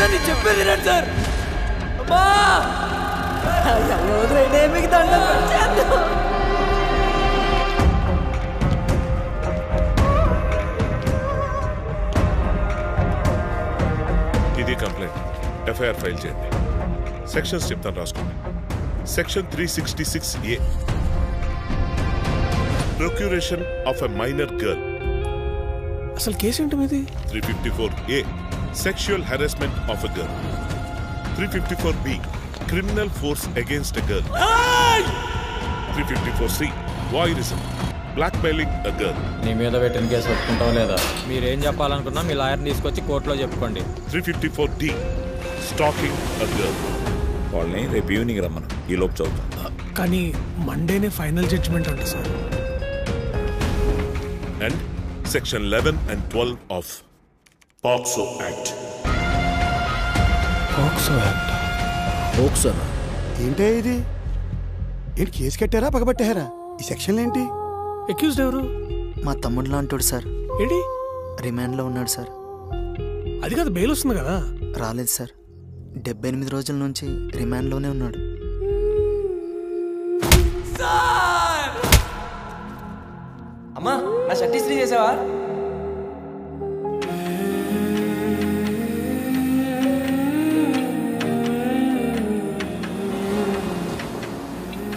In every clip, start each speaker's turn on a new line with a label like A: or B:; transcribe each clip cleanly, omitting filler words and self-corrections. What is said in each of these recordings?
A: Sir నేను చెప్పేది రండి సార్. అమ్మా వదిలేండి, మీకు దండం పెట్టేద్దాం.
B: ఇది కంప్లైంట్. ఎఫ్ఐఆర్ ఫైల్ చేయండి. సెక్షన్స్ చెప్తాను, రాసుకోండి. Section 366A, procuration of a minor girl.
C: అసలు కేసు ఏంటి మీది?
B: 354A, sexual harassment of a girl. 354B, criminal force against a girl. 354C, voyeurism, blackmailing a girl.
D: నీ మీద పెట్టిన కేసు ఒప్పుకుంటావు లేదా? మీరేం చెప్పాలనుకున్నా మీ లాయర్ని తీసుకొచ్చి కోర్టులో చెప్పుకోండి.
B: 354D, stacking a girl.
E: వాళ్ళని రేపు ఈవినింగ్ రమ్మను, ఈ లోపు చదువుతాం.
C: కానీ మండేనే ఫైనల్ జడ్జిమెంట్ అంట sir.
B: And section 11 and 12 of POCSO act.
F: ఏంటే ఇది? ఏంటి కేసు కట్టారా పగబట్టారా? ఈ సెక్షన్లు ఏంటి?
C: అక్యూజ్డ్ ఎవరు?
G: మా తమ్ముడు లాంటోడు సార్.
C: ఏంటి?
G: రిమాండ్లో ఉన్నాడు సార్.
C: అది కాదు, బెయిల్ వస్తుంది కదా.
G: రాలేదు సార్, 78 రోజుల నుంచి రిమాండ్లోనే ఉన్నాడు.
A: అమ్మా నా షర్ట్ ఇస్త్రీ చేసావా?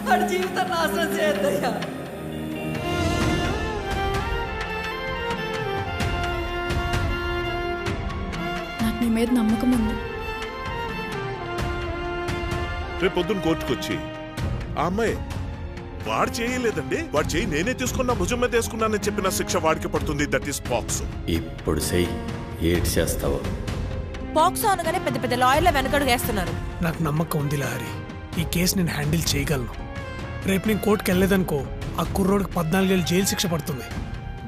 A: వాడి జీవితం నాశనం చేయద్దయ్యా.
H: నాకు నీ మీద నమ్మకం ఉంది.
B: రేపు పొద్దున్న కోర్టుకొచ్చి ఆ అమ్మాయి వాడు చేయలేదండి, వాడు చేయి నేనే తీసుకున్నా, భుజం మీద వేసుకున్నానని చెప్పిన శిక్ష వాడికి పడుతుంది. That is POCSO.
E: ఇప్పుడు చెయ్యి, ఏడ్ చేస్తావు.
I: పాక్సో అనగానే పెద్ద పెద్ద లాయర్ల వెనకడుగు వేస్తున్నారు.
C: నాకు నమ్మకం ఉంది లహరి, ఈ కేసు నేను హ్యాండిల్ చేయగలను. రేపు నేను కోర్టుకు వెళ్ళలేదనుకో, ఆ కుర్రోడికి 14 ఏళ్ళు జైలు శిక్ష పడుతుంది.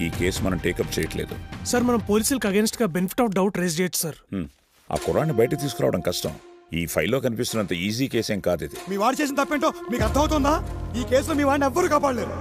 E: ఈ కేసు మనం టేకప్ చేయట్లేదు
C: సార్. మనం పోలీసులకు అగేన్స్ట్ గా బెనిఫిట్ ఆఫ్ డౌట్ రేజ్ చేయొచ్చు సార్.
E: ఆ కుర్రాన్ని బయట తీసుకురావడం కష్టం. ఈ ఫైల్లో కనిపిస్తున్నంత ఈజీ కేసేం కాదు ఇది.
F: మీ వాడు చేసిన తప్పేంటో మీకు అర్థమవుతుందా? ఈ కేసులో మీ వాడిని ఎవ్వరూ కాపాడలేరు.